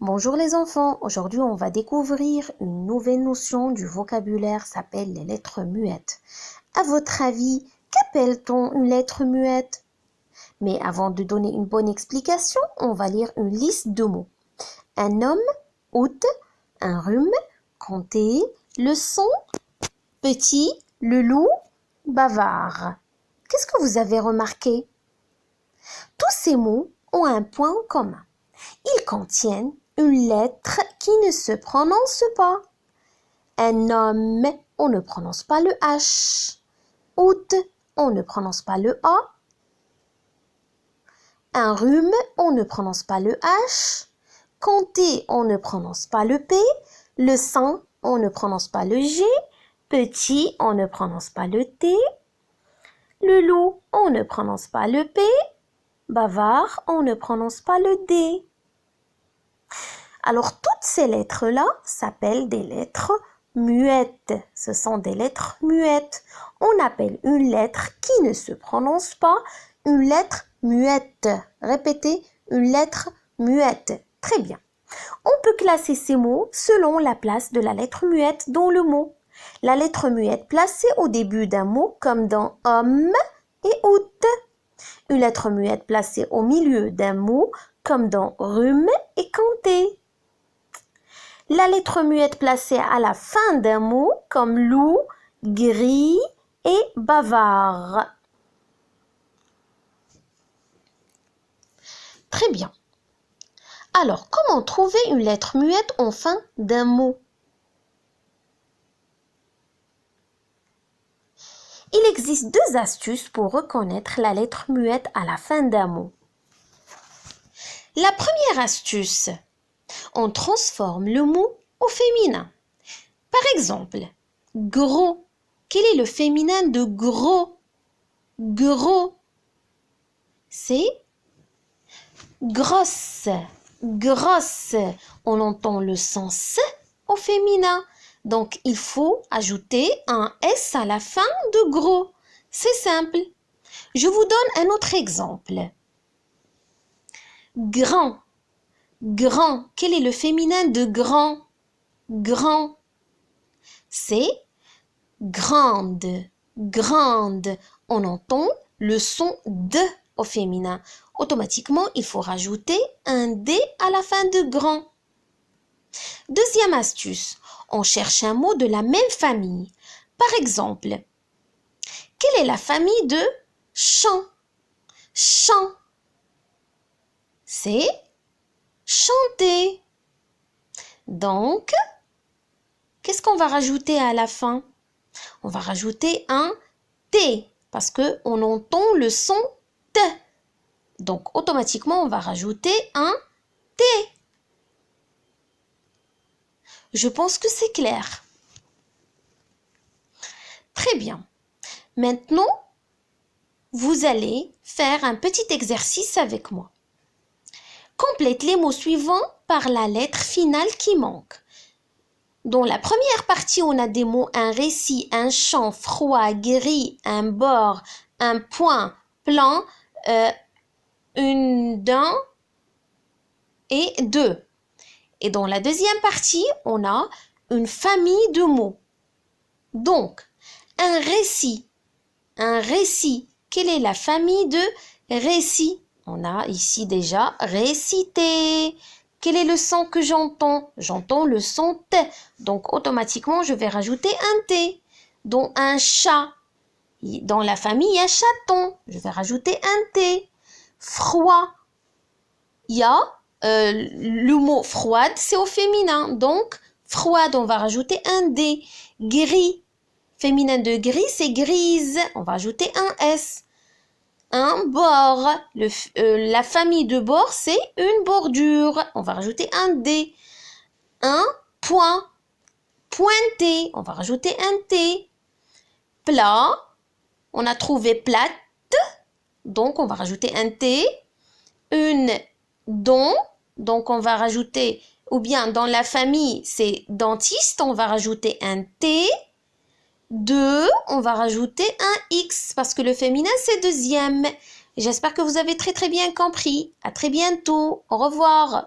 Bonjour les enfants, aujourd'hui on va découvrir une nouvelle notion du vocabulaire, s'appelle les lettres muettes. À votre avis, qu'appelle-t-on une lettre muette? Mais avant de donner une bonne explication, on va lire une liste de mots. Un homme, août, un rhume, compter, le son, petit, le loup, bavard. Qu'est-ce que vous avez remarqué? Tous ces mots ont un point en commun. Ils contiennent une lettre qui ne se prononce pas. Un homme, on ne prononce pas le H. Août, on ne prononce pas le A. Un rhume, on ne prononce pas le H. Compter, on ne prononce pas le P. Le sang, on ne prononce pas le G. Petit, on ne prononce pas le T. Le loup, on ne prononce pas le P. Bavard, on ne prononce pas le D. Alors, toutes ces lettres-là s'appellent des lettres muettes. Ce sont des lettres muettes. On appelle une lettre qui ne se prononce pas une lettre muette. Répétez, une lettre muette. Très bien. On peut classer ces mots selon la place de la lettre muette dans le mot. La lettre muette placée au début d'un mot, comme dans homme et août. Une lettre muette placée au milieu d'un mot, comme dans rhume et compter. La lettre muette placée à la fin d'un mot, comme loup, gris et bavard. Très bien. Alors, comment trouver une lettre muette en fin d'un mot? Il existe deux astuces pour reconnaître la lettre muette à la fin d'un mot. La première astuce, on transforme le mot au féminin. Par exemple, gros. Quel est le féminin de gros? Gros. C'est grosse. Grosse. On entend le son S au féminin. Donc, il faut ajouter un S à la fin de gros. C'est simple. Je vous donne un autre exemple. Grand. Grand. Quel est le féminin de grand? Grand. C'est grande. Grande. On entend le son de au féminin. Automatiquement, il faut rajouter un D à la fin de grand. Deuxième astuce, on cherche un mot de la même famille. Par exemple, quelle est la famille de chant? Chant. C'est chanter. Donc, qu'est-ce qu'on va rajouter à la fin? On va rajouter un T parce qu'on entend le son T. Donc, automatiquement, on va rajouter un T. Je pense que c'est clair. Très bien. Maintenant, vous allez faire un petit exercice avec moi. Complète les mots suivants par la lettre finale qui manque. Dans la première partie, on a des mots un récit, un chant, froid, gris, un bord, un point, plan, une dent et deux. Et dans la deuxième partie, on a une famille de mots. Donc, un récit. Un récit. Quelle est la famille de récit? On a ici déjà récité. Quel est le son que j'entends? J'entends le son T. Donc, automatiquement, je vais rajouter un T. Dans un chat. Dans la famille, il y a chaton. Je vais rajouter un T. Froid. Il y a le mot froide, c'est au féminin. Donc, froide, on va rajouter un D. Gris. Féminin de gris, c'est grise. On va ajouter un S. Un bord. La famille de bord, c'est une bordure. On va rajouter un D. Un point. Pointé. On va rajouter un T. Plat. On a trouvé plate. Donc, on va rajouter un T. Une dent. Donc, on va rajouter, ou bien dans la famille, c'est dentiste. On va rajouter un T. Deux, on va rajouter un X parce que le féminin, c'est deuxième. J'espère que vous avez très bien compris. À très bientôt. Au revoir.